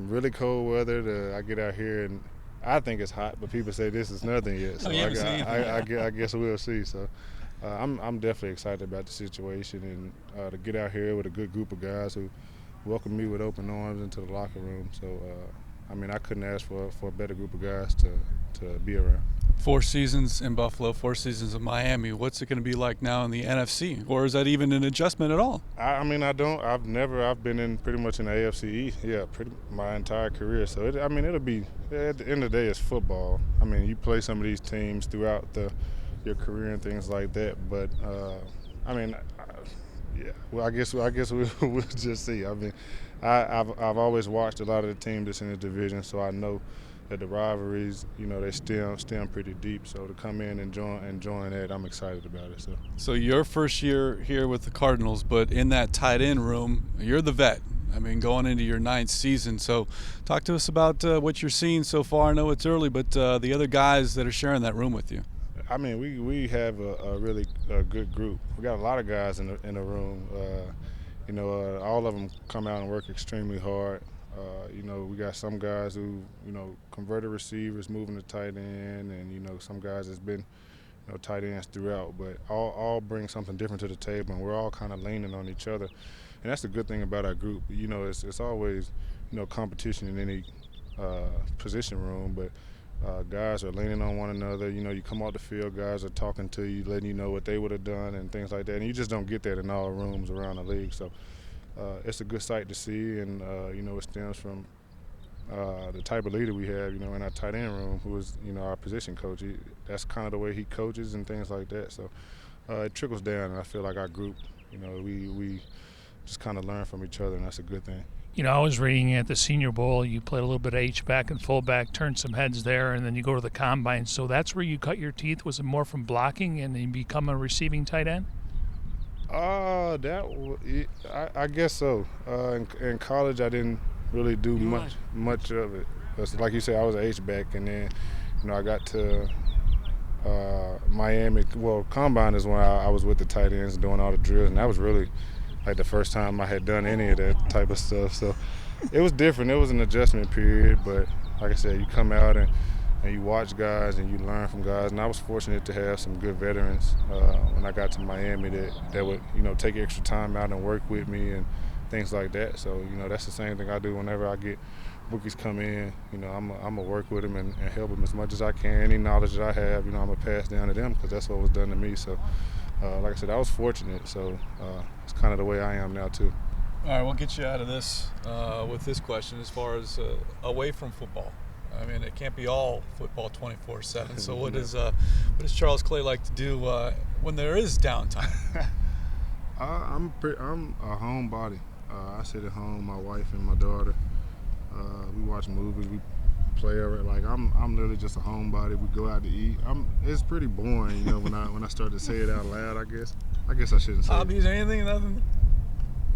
really cold weather to I get out here and I think it's hot, but people say this is nothing yet. So I guess we'll see. So I'm definitely excited about the situation and to get out here with a good group of guys who welcomed me with open arms into the locker room. So, I couldn't ask for a better group of guys to be around. 4 seasons in Buffalo, 4 seasons in Miami. What's it going to be like now in the NFC? Or is that even an adjustment at all? I've been in pretty much in the AFC East, my entire career. So, it'll be, at the end of the day, it's football. You play some of these teams throughout your career and things like that. But, yeah, well, I guess we'll just see. I've always watched a lot of the teams that's in the division, so I know that the rivalries, they stem pretty deep. So to come in and join that, I'm excited about it. So your first year here with the Cardinals, but in that tight end room, you're the vet. Going into your 9th season. So talk to us about what you're seeing so far. I know it's early, but the other guys that are sharing that room with you. We have a really good group. We got a lot of guys in the room. All of them come out and work extremely hard. We got some guys who, converted receivers, moving to tight end, and, some guys that's been, tight ends throughout. But all bring something different to the table, and we're all kind of leaning on each other. And that's the good thing about our group. It's always, competition in any position room, but guys are leaning on one another. You come off the field, guys are talking to you, letting you know what they would have done and things like that. And you just don't get that in all rooms around the league. So it's a good sight to see, and it stems from the type of leader we have, in our tight end room, who is, our position coach. That's kind of the way he coaches and things like that. So it trickles down, and I feel like our group, we just kind of learn from each other, and that's a good thing. I was reading at the Senior Bowl, you played a little bit of H-back and fullback, turned some heads there, and then you go to the Combine. So that's where you cut your teeth? Was it more from blocking and then become a receiving tight end? I guess so. In college, I didn't really do much of it. Because like you said, I was an H-back, and then, I got to Miami. Well, Combine is when I was with the tight ends doing all the drills, and that was really like the first time I had done any of that type of stuff. So it was different. It was an adjustment period, but like I said, you come out and you watch guys and you learn from guys. And I was fortunate to have some good veterans when I got to Miami that would, take extra time out and work with me and things like that. So, that's the same thing I do whenever I get rookies come in. I'm going to work with them and help them as much as I can. Any knowledge that I have, I'm going to pass down to them because that's what was done to me. So, like I said, I was fortunate. So it's kind of the way I am now, too. All right, we'll get you out of this with this question as far as away from football. I mean, it can't be all football 24/7. So what does Charles Clay like to do when there is downtime? I'm a homebody. I sit at home, my wife and my daughter. We watch movies. We play over it. Like I'm literally just a homebody. We go out to eat. It's pretty boring, when I start to say it out loud. I guess I shouldn't say. Hobbies, anything, nothing.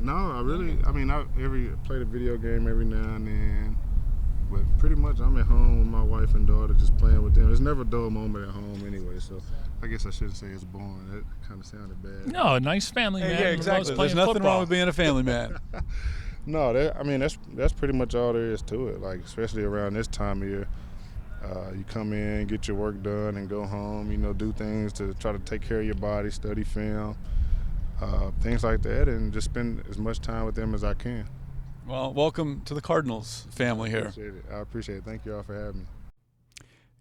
No, I play the video game every now and then. But pretty much I'm at home with my wife and daughter just playing with them. There's never a dull moment at home anyway, so I guess I shouldn't say it's boring. That kind of sounded bad. No, a nice family man. Yeah, exactly. There's nothing wrong with being a family man. No, that's pretty much all there is to it. Like, especially around this time of year, you come in, get your work done, and go home. Do things to try to take care of your body, study film, things like that, and just spend as much time with them as I can. Well, welcome to the Cardinals family here. I appreciate it. Thank you all for having me.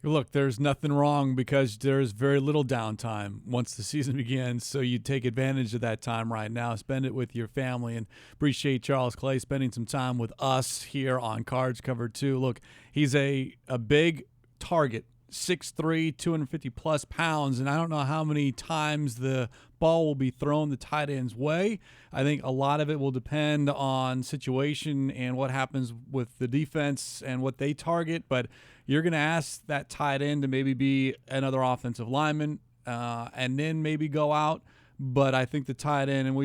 Look, there's nothing wrong because there's very little downtime once the season begins, so you take advantage of that time right now. Spend it with your family, and appreciate Charles Clay spending some time with us here on Cards Cover 2. Look, he's a big target, 6'3", 250-plus pounds, and I don't know how many times the ball will be thrown the tight end's way. I think a lot of it will depend on situation and what happens with the defense and what they target, but you're going to ask that tight end to maybe be another offensive lineman and then maybe go out. But I think the tight end, and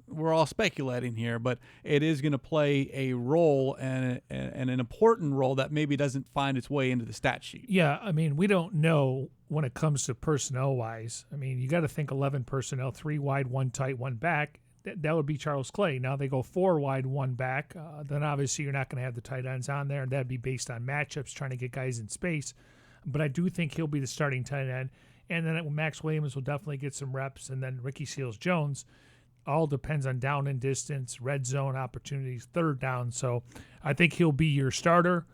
we're all speculating here, but it is going to play a role and an important role that maybe doesn't find its way into the stat sheet. Yeah, I mean, we don't know when it comes to personnel-wise. I mean, you got to think 11 personnel, 3 wide, 1 tight, 1 back. That would be Charles Clay. Now they go 4 wide, 1 back. Then obviously you're not going to have the tight ends on there, and that'd be based on matchups, trying to get guys in space. But I do think he'll be the starting tight end. And then Max Williams will definitely get some reps, and then Ricky Seals-Jones. All depends on down and distance, red zone opportunities, third down. So I think he'll be your starter,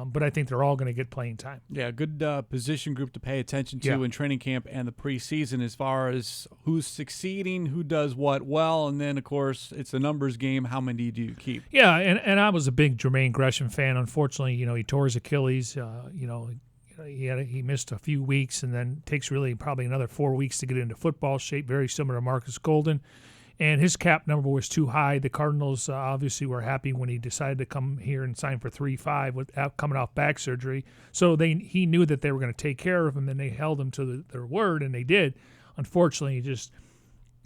but I think they're all going to get playing time. Yeah, good position group to pay attention to in training camp and the preseason as far as who's succeeding, who does what well, and then, of course, it's a numbers game. How many do you keep? Yeah, and I was a big Jermaine Gresham fan. Unfortunately, he tore his Achilles. He missed a few weeks and then takes really probably another 4 weeks to get into football shape, very similar to Marcus Golden. And his cap number was too high. The Cardinals obviously were happy when he decided to come here and sign for 3.5 without coming off back surgery. So he knew that they were going to take care of him, and they held him to their word, and they did. Unfortunately, just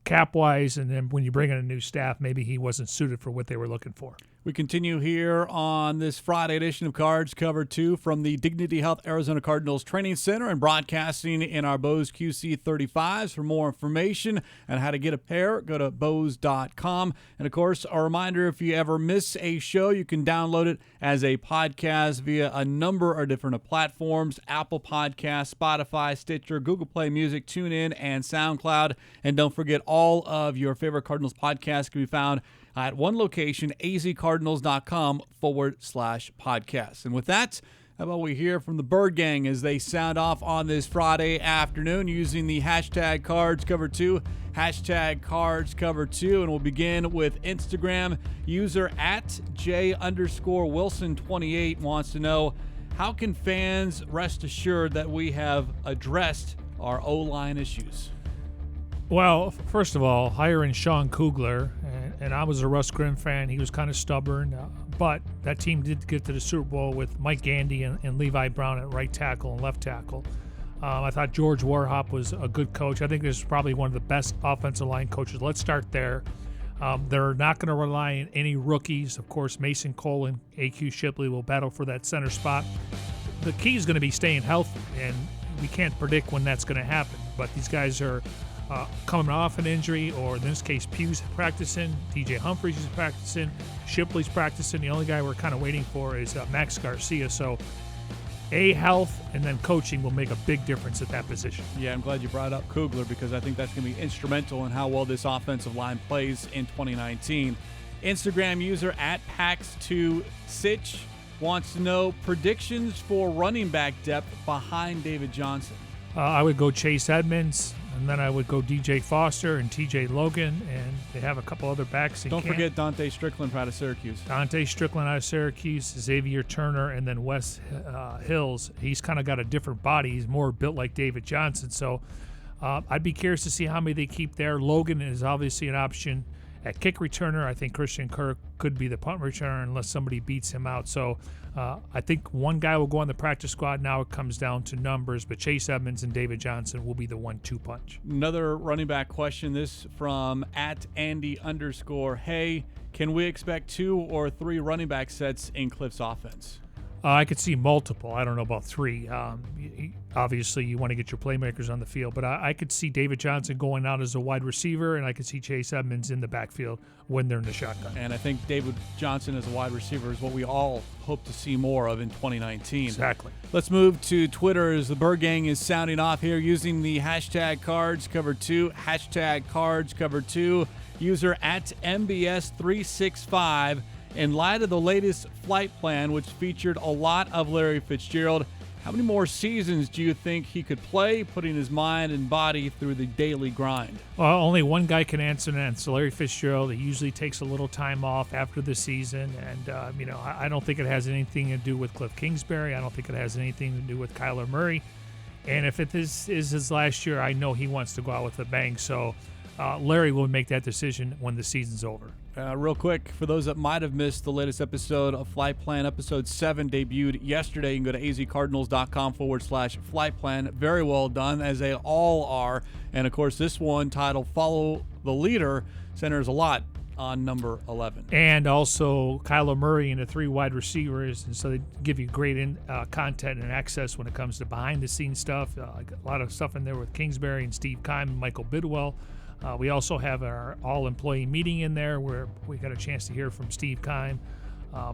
cap-wise, and then when you bring in a new staff, maybe he wasn't suited for what they were looking for. We continue here on this Friday edition of Cards Cover 2 from the Dignity Health Arizona Cardinals Training Center and broadcasting in our Bose QC35s. For more information on how to get a pair, go to Bose.com. And, of course, a reminder, if you ever miss a show, you can download it as a podcast via a number of different platforms: Apple Podcasts, Spotify, Stitcher, Google Play Music, TuneIn, and SoundCloud. And don't forget, all of your favorite Cardinals podcasts can be found at one location, azcardinals.com/podcast. And with that, How about we hear from the Bird Gang as they sound off on this Friday afternoon using the hashtag CardsCover2, hashtag CardsCover2, and we'll begin with Instagram. User at J_Wilson28 wants to know, how can fans rest assured that we have addressed our O-line issues? Well, first of all, hiring Sean Kugler, and I was a Russ Grimm fan. He was kind of stubborn, but that team did get to the Super Bowl with Mike Gandy and Levi Brown at right tackle and left tackle. I thought George Warhop was a good coach. I think this is probably one of the best offensive line coaches. Let's start there. They're not going to rely on any rookies. Of course, Mason Cole and A.Q. Shipley will battle for that center spot. The key is going to be staying healthy, and we can't predict when that's going to happen. But these guys are coming off an injury, or in this case, Pugh's practicing, DJ Humphries is practicing, Shipley's practicing. The only guy we're kind of waiting for is Max Garcia. So, health and then coaching will make a big difference at that position. Yeah, I'm glad you brought up Kugler because I think that's going to be instrumental in how well this offensive line plays in 2019. Instagram user at Pax2Sitch wants to know predictions for running back depth behind David Johnson. I would go Chase Edmonds, and then I would go DJ Foster and TJ Logan, and they have a couple other backs. Don't forget Dante Strickland out of Syracuse. Dante Strickland out of Syracuse, Xavier Turner, and then Wes Hills. He's kind of got a different body. He's more built like David Johnson. So I'd be curious to see how many they keep there. Logan is obviously an option. At kick returner, I think Christian Kirk could be the punt returner unless somebody beats him out. So I think one guy will go on the practice squad. Now it comes down to numbers, but Chase Edmonds and David Johnson will be the 1-2 punch. Another running back question, this from at Andy_Hey. Can we expect 2 or 3 running back sets in Cliff's offense? I could see multiple. I don't know about 3. Obviously, you want to get your playmakers on the field, but I could see David Johnson going out as a wide receiver, and I could see Chase Edmonds in the backfield when they're in the shotgun. And I think David Johnson as a wide receiver is what we all hope to see more of in 2019. Exactly. Let's move to Twitter as the Bird Gang is sounding off here using the hashtag CardsCover2, hashtag CardsCover2, user at MBS365. In light of the latest flight plan, which featured a lot of Larry Fitzgerald, how many more seasons do you think he could play, putting his mind and body through the daily grind? Well, only one guy can answer that. It's Larry Fitzgerald. He usually takes a little time off after the season, and I don't think it has anything to do with Cliff Kingsbury. I don't think it has anything to do with Kyler Murray. And if it is his last year, I know he wants to go out with a bang. So Larry will make that decision when the season's over. Real quick, for those that might have missed the latest episode of Flight Plan, episode 7 debuted yesterday. You can go to azcardinals.com/flight plan. Very well done, as they all are. And, of course, this one titled Follow the Leader centers a lot on number 11. And also Kyler Murray and the 3 wide receivers. And so they give you great content and access when it comes to behind-the-scenes stuff. A lot of stuff in there with Kingsbury and Steve Keim and Michael Bidwell. We also have our all-employee meeting in there where we got a chance to hear from Steve Keim,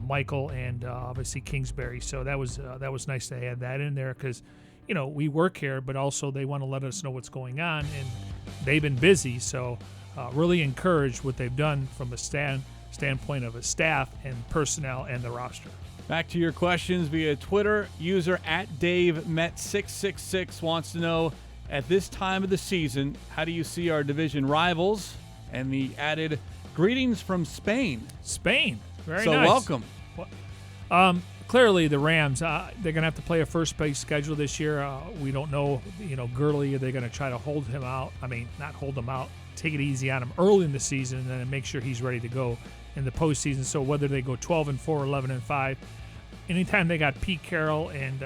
Michael, and obviously Kingsbury. So that was nice to have that in there because, we work here, but also they want to let us know what's going on, and they've been busy. So really encouraged what they've done from a standpoint of a staff and personnel and the roster. Back to your questions via Twitter. User at DaveMet666 wants to know, at this time of the season, how do you see our division rivals? And the added greetings from Spain. Spain, very so nice. So welcome. Clearly, the Rams, they're going to have to play a first-place schedule this year. We don't know, Gurley, are they going to try to hold him out? I mean, not hold him out, take it easy on him early in the season and then make sure he's ready to go in the postseason. So whether they go 12-4, 11-5, anytime they got Pete Carroll and,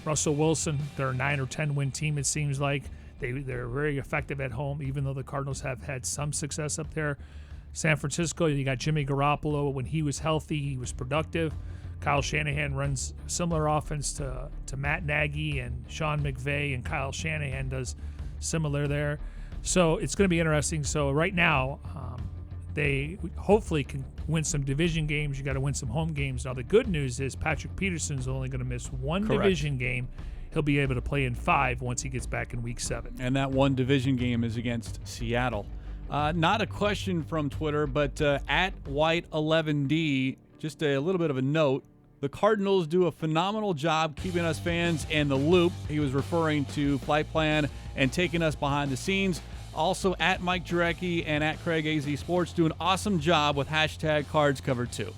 Russell Wilson, they're a 9 or 10 win team, it seems like. They're very effective at home, even though the Cardinals have had some success up there. San Francisco, you got Jimmy Garoppolo. When he was healthy, he was productive. Kyle Shanahan runs similar offense to Matt Nagy and Sean McVay, and Kyle Shanahan does similar there. So it's going to be interesting. So right now, they hopefully can win some division games. You got to win some home games. Now, the good news is Patrick Peterson's only going to miss one division game. He'll be able to play in 5 once he gets back in Week 7. And that one division game is against Seattle. Not a question from Twitter, but at White11D, just a little bit of a note. The Cardinals do a phenomenal job keeping us fans in the loop. He was referring to Flight Plan and taking us behind the scenes. Also, at Mike Jurecki and at Craig AZ Sports do an awesome job with hashtag Cards Cover 2.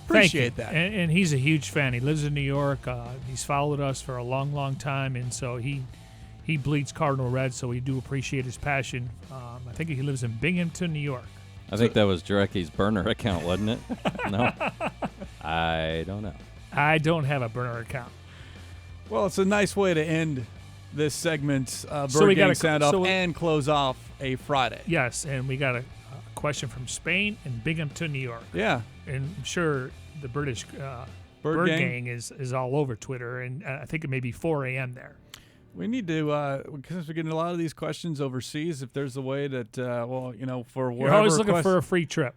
Appreciate that. And he's a huge fan. He lives in New York. He's followed us for a long, long time, and so he bleeds Cardinal red, so we do appreciate his passion. I think he lives in Binghamton, New York. I think that was Jurecki's burner account, wasn't it? No? I don't know. I don't have a burner account. Well, it's a nice way to end this segment, So we Bird Gang got a- Sound Off, so- and close off a Friday. Yes, and we got a question from Spain and Binghamton, New York. Yeah. And I'm sure the British Bird Gang is all over Twitter, and I think it may be 4 a.m. there. We need to, because we're getting a lot of these questions overseas, if there's a way that, for wherever. You're always looking for a free trip.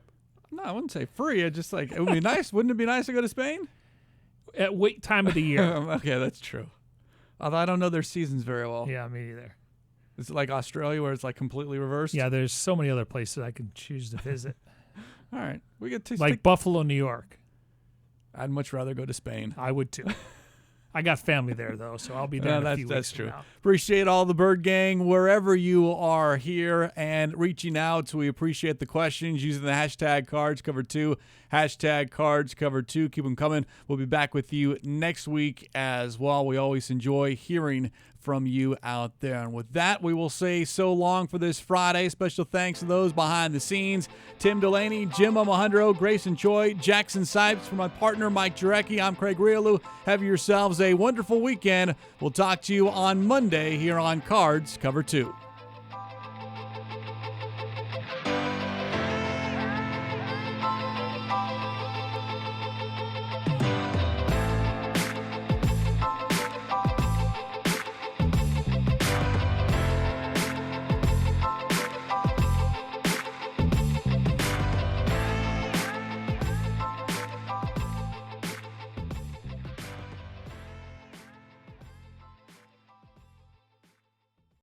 No, I wouldn't say free. I just it would be nice. Wouldn't it be nice to go to Spain? At what time of the year? Okay, that's true. Although I don't know their seasons very well. Yeah, me neither. Is it like Australia where it's like completely reversed? Yeah, there's so many other places I can choose to visit. All right. We get to Like Buffalo, New York. I'd much rather go to Spain. I would too. I got family there, though, so I'll be there in a few weeks. That's true. from now. Appreciate all the Bird Gang wherever you are here and reaching out. We appreciate the questions using the hashtag CardsCover2, hashtag CardsCover2. Keep them coming. We'll be back with you next week as well. We always enjoy hearing from you out there. And with that, we will say so long for this Friday. Special thanks to those behind the scenes: Tim Delaney, Jim Omohundro, Grayson Choi, Jackson Sipes. For my partner, Mike Jurecki, I'm Craig Grialou. Have yourselves a wonderful weekend. We'll talk to you on Monday here on Cards Cover 2.